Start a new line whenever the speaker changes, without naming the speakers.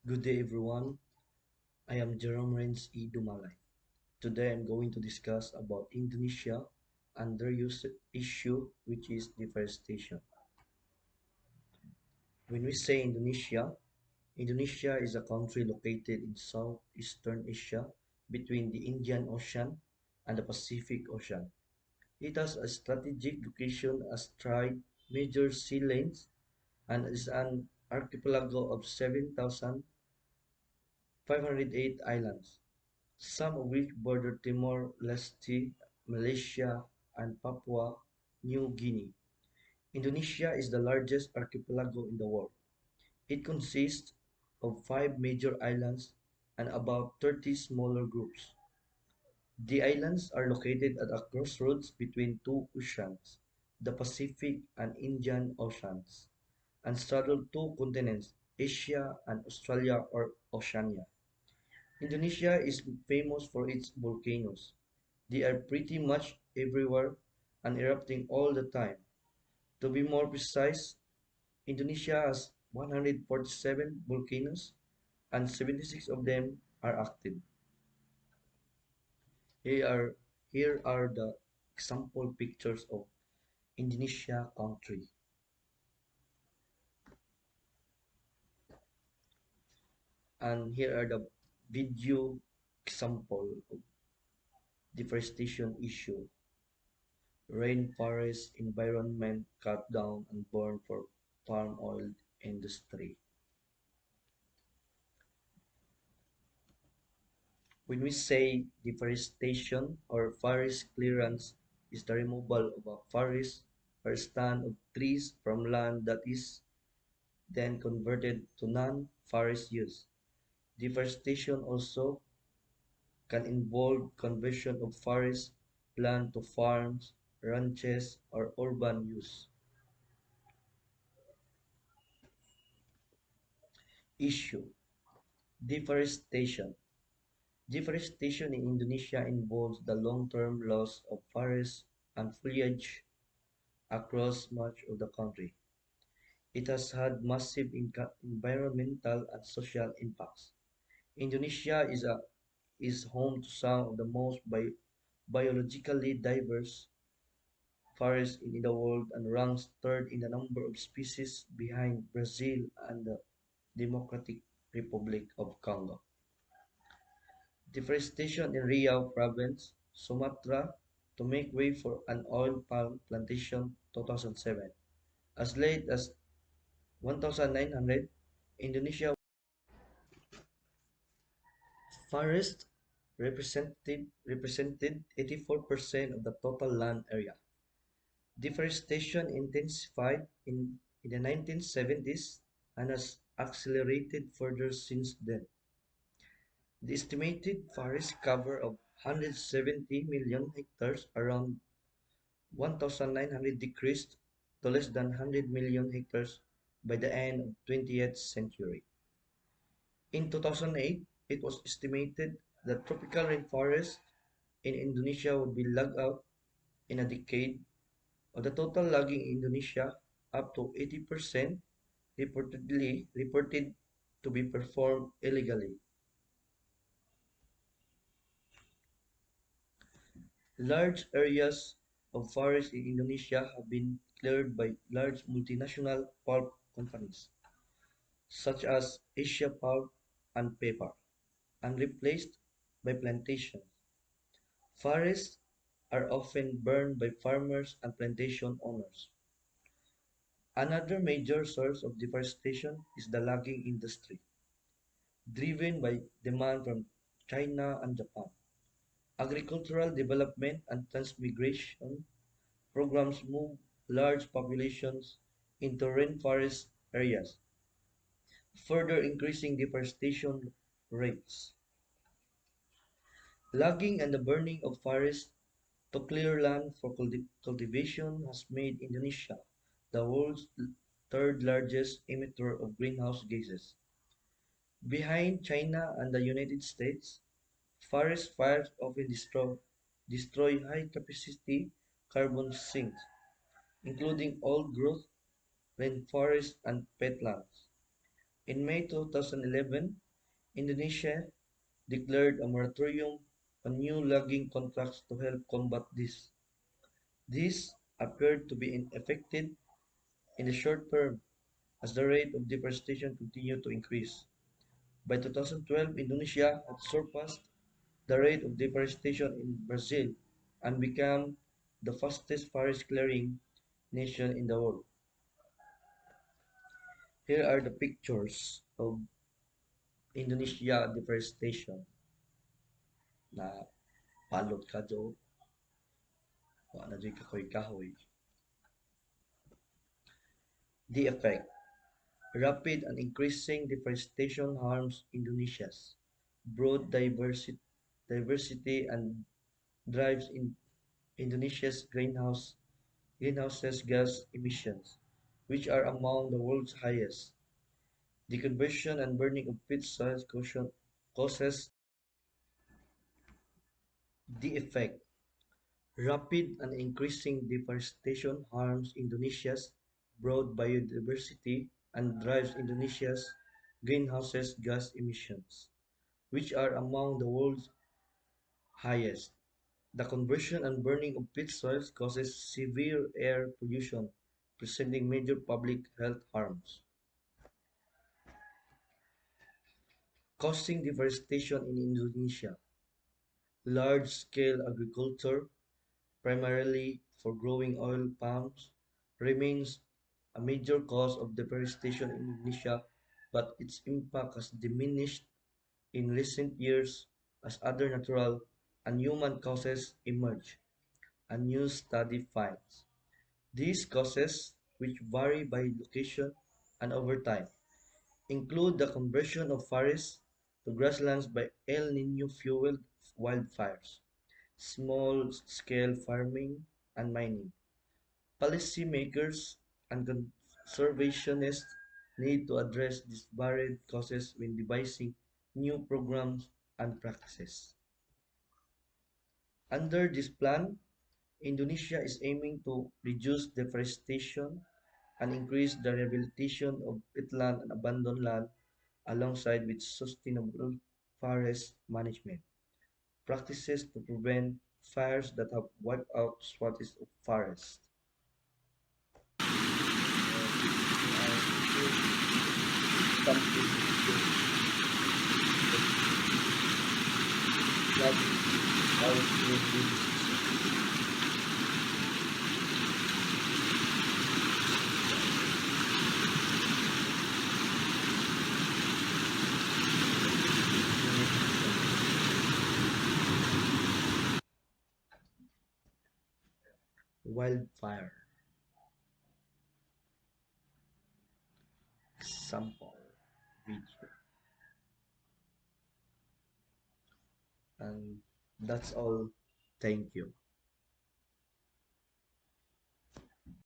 Good day, everyone. I am Jerome Renz E. Dumalay. Today I'm going to discuss about Indonesia and their issue, which is deforestation. When we say Indonesia, Indonesia is a country located in southeastern Asia between the Indian Ocean and the Pacific Ocean. It has a strategic location as three major sea lanes and is an archipelago of 7,508 islands, some of which border Timor-Leste, Malaysia, and Papua New Guinea. Indonesia is the largest archipelago in the world. It consists of five major islands and about 30 smaller groups. The islands are located at a crossroads between two oceans, the Pacific and Indian Oceans, and straddle two continents, Asia and Australia or Oceania. Indonesia is famous for its volcanoes. They are pretty much everywhere and erupting all the time. To be more precise, Indonesia has 147 volcanoes and 76 of them are active. Here are, here are the example pictures of Indonesia country. And here are the video example of deforestation issue. Rainforest environment cut down and burned for palm oil industry. When we say deforestation or forest clearance is the removal of a forest or stand of trees from land that is then converted to non-forest use. Deforestation also can involve conversion of forest land to farms, ranches, or urban use. Issue: deforestation. Deforestation in Indonesia involves the long-term loss of forests and foliage across much of the country. It has had massive environmental and social impacts. Indonesia is home to some of the most biologically diverse forests in the world and ranks third in the number of species behind Brazil and the Democratic Republic of Congo. Deforestation in Riau Province, Sumatra, to make way for an oil palm plantation 2007. As late as 1900, Indonesia forest represented 84% of the total land area. Deforestation intensified in the 1970s and has accelerated further since then. The estimated forest cover of 170 million hectares, around 1,900, decreased to less than 100 million hectares by the end of 20th century. In 2008, it was estimated that tropical rainforests in Indonesia would be logged out in a decade. Of the total logging in Indonesia, up to 80% reported to be performed illegally. Large areas of forest in Indonesia have been cleared by large multinational pulp companies, such as Asia Pulp and Paper, and replaced by plantations. Forests are often burned by farmers and plantation owners. Another major source of deforestation is the logging industry, driven by demand from China and Japan. Agricultural development and transmigration programs move large populations into rainforest areas, further increasing deforestation rates. Logging and the burning of forests to clear land for cultivation has made Indonesia the world's third largest emitter of greenhouse gases. Behind China and the United States, forest fires often destroy high-capacity carbon sinks, including old-growth rainforests and peatlands. In May 2011, Indonesia declared a moratorium on new logging contracts to help combat this. This appeared to be ineffective in the short term as the rate of deforestation continued to increase. By 2012, Indonesia had surpassed the rate of deforestation in Brazil and became the fastest forest clearing nation in the world. Here are the pictures of Indonesia deforestation na palot ka do, wa na di kahoy-kahoy. The effect. Rapid and increasing deforestation harms Indonesia's broad diversity and drives in Indonesia's greenhouse gas emissions, which are among the world's highest. The conversion and burning of peat soils causes the effect. Rapid and increasing deforestation harms Indonesia's broad biodiversity and drives Indonesia's greenhouse gas emissions, which are among the world's highest. The conversion and burning of peat soils causes severe air pollution, presenting major public health harms. Causing deforestation in Indonesia. Large-scale agriculture, primarily for growing oil palms, remains a major cause of deforestation in Indonesia, but its impact has diminished in recent years as other natural and human causes emerge, a new study finds. These causes, which vary by location and over time, include the conversion of forests to grasslands by El Nino-fueled wildfires, small-scale farming and mining. Policymakers and conservationists need to address these varied causes when devising new programs and practices. Under this plan, Indonesia is aiming to reduce deforestation and increase the rehabilitation of peatland and abandoned land alongside with sustainable forest management practices to prevent fires that have wiped out swaths of forest. Wildfire sample video. And that's all. Thank you.